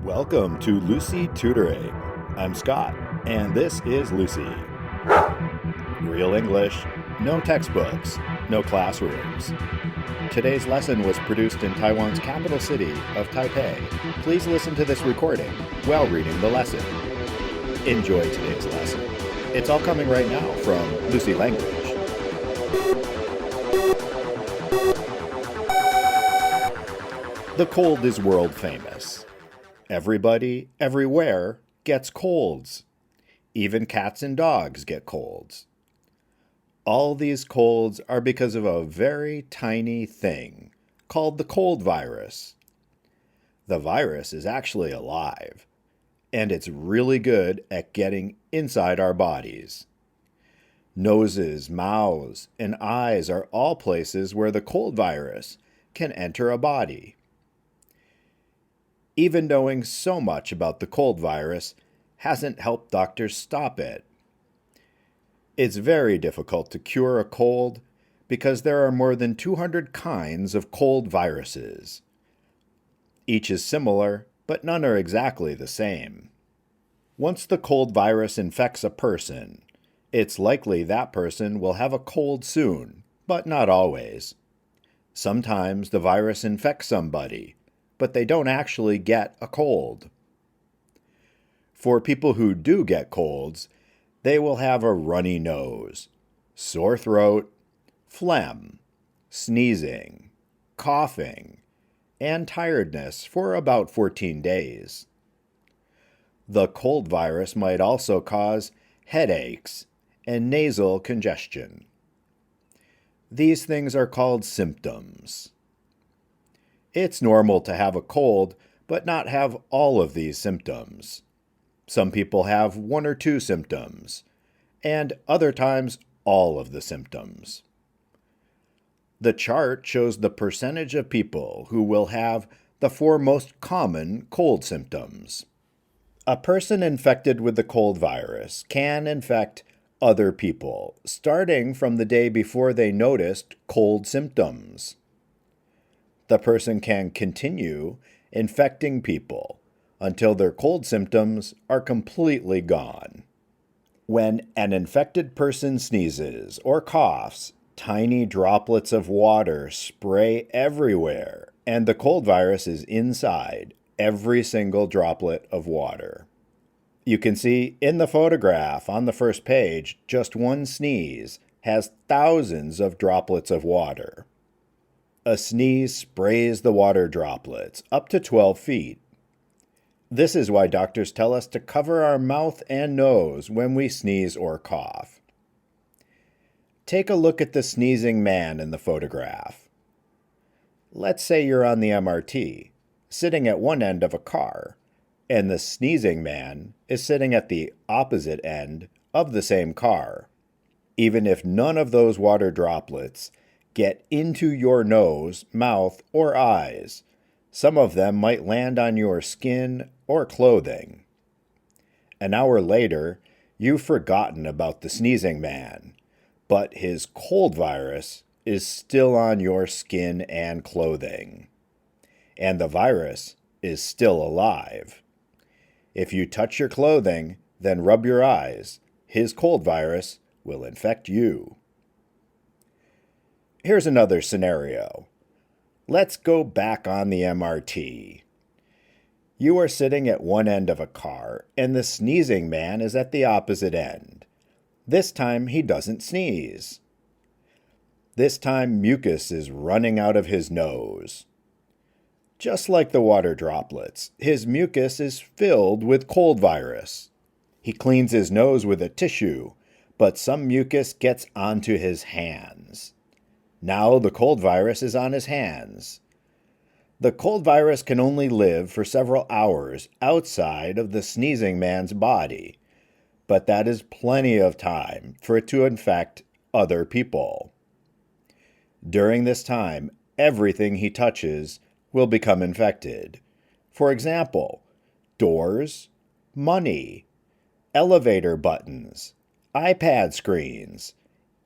Welcome to Lucy Tutoring. I'm Scott, and this is Lucy. Real English, no textbooks, no classrooms. Today's lesson was produced in Taiwan's capital city of Taipei. Please listen to this recording while reading the lesson. Enjoy today's lesson. It's all coming right now from Lucy Language. The cold is world famous. Everybody, everywhere, gets colds. Even cats and dogs get colds. All these colds are because of a very tiny thing called the cold virus. The virus is actually alive, and it's really good at getting inside our bodies. Noses, mouths, and eyes are all places where the cold virus can enter a body. Even knowing so much about the cold virus hasn't helped doctors stop it. It's very difficult to cure a cold because there are more than 200 kinds of cold viruses. Each is similar, but none are exactly the same. Once the cold virus infects a person, it's likely that person will have a cold soon, but not always. Sometimes the virus infects somebody, but they don't actually get a cold. For people who do get colds, they will have a runny nose, sore throat, phlegm, sneezing, coughing, and tiredness for about 14 days. The cold virus might also cause headaches and nasal congestion. These things are called symptoms. It's normal to have a cold, but not have all of these symptoms. Some people have one or two symptoms, and other times all of the symptoms. The chart shows the percentage of people who will have the four most common cold symptoms. A person infected with the cold virus can infect other people, starting from the day before they noticed cold symptoms. The person can continue infecting people until their cold symptoms are completely gone. When an infected person sneezes or coughs, tiny droplets of water spray everywhere, and the cold virus is inside every single droplet of water. You can see in the photograph on the first page, just one sneeze has thousands of droplets of water. A sneeze sprays the water droplets up to 12 feet. This is why doctors tell us to cover our mouth and nose when we sneeze or cough. Take a look at the sneezing man in the photograph. Let's say you're on the MRT, sitting at one end of a car, and the sneezing man is sitting at the opposite end of the same car. Even if none of those water droplets get into your nose, mouth, or eyes, some of them might land on your skin or clothing. An hour later, you've forgotten about the sneezing man, but his cold virus is still on your skin and clothing. And the virus is still alive. If you touch your clothing, then rub your eyes, his cold virus will infect you. Here's another scenario. Let's go back on the MRT. You are sitting at one end of a car, and the sneezing man is at the opposite end. This time he doesn't sneeze. This time mucus is running out of his nose. Just like the water droplets, his mucus is filled with cold virus. He cleans his nose with a tissue, but some mucus gets onto his hands. Now the cold virus is on his hands. The cold virus can only live for several hours outside of the sneezing man's body, but that is plenty of time for it to infect other people. During this time, everything he touches will become infected. For example, doors, money, elevator buttons, iPad screens,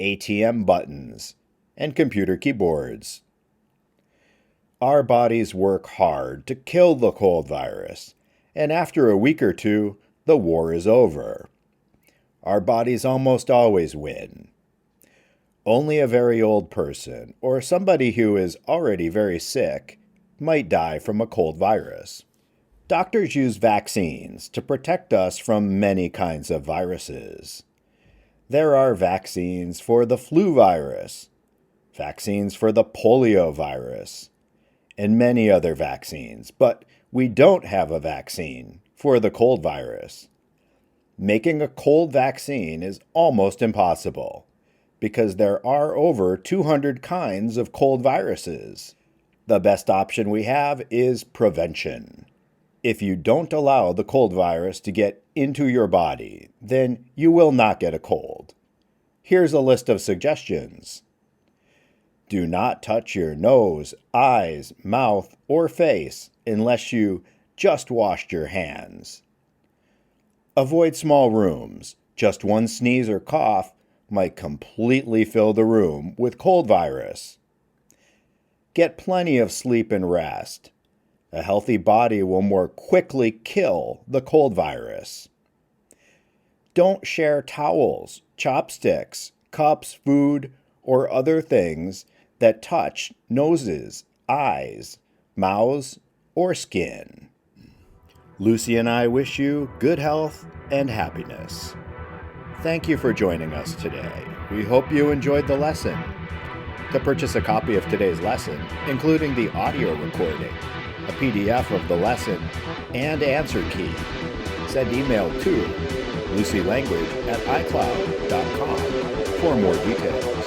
ATM buttons, and computer keyboards. Our bodies work hard to kill the cold virus, and after a week or two, the war is over. Our bodies almost always win. Only a very old person, or somebody who is already very sick, might die from a cold virus. Doctors use vaccines to protect us from many kinds of viruses. There are vaccines for the flu virus, vaccines for the polio virus, and many other vaccines, but we don't have a vaccine for the cold virus. Making a cold vaccine is almost impossible because there are over 200 kinds of cold viruses. The best option we have is prevention. If you don't allow the cold virus to get into your body, then you will not get a cold. Here's a list of suggestions. Do not touch your nose, eyes, mouth, or face unless you just washed your hands. Avoid small rooms. Just one sneeze or cough might completely fill the room with cold virus. Get plenty of sleep and rest. A healthy body will more quickly kill the cold virus. Don't share towels, chopsticks, cups, food, or other things that touch noses, eyes, mouths, or skin. Lucy and I wish you good health and happiness. Thank you for joining us today. We hope you enjoyed the lesson. To purchase a copy of today's lesson, including the audio recording, a PDF of the lesson, and answer key, send email to lucylanguage@icloud.com for more details.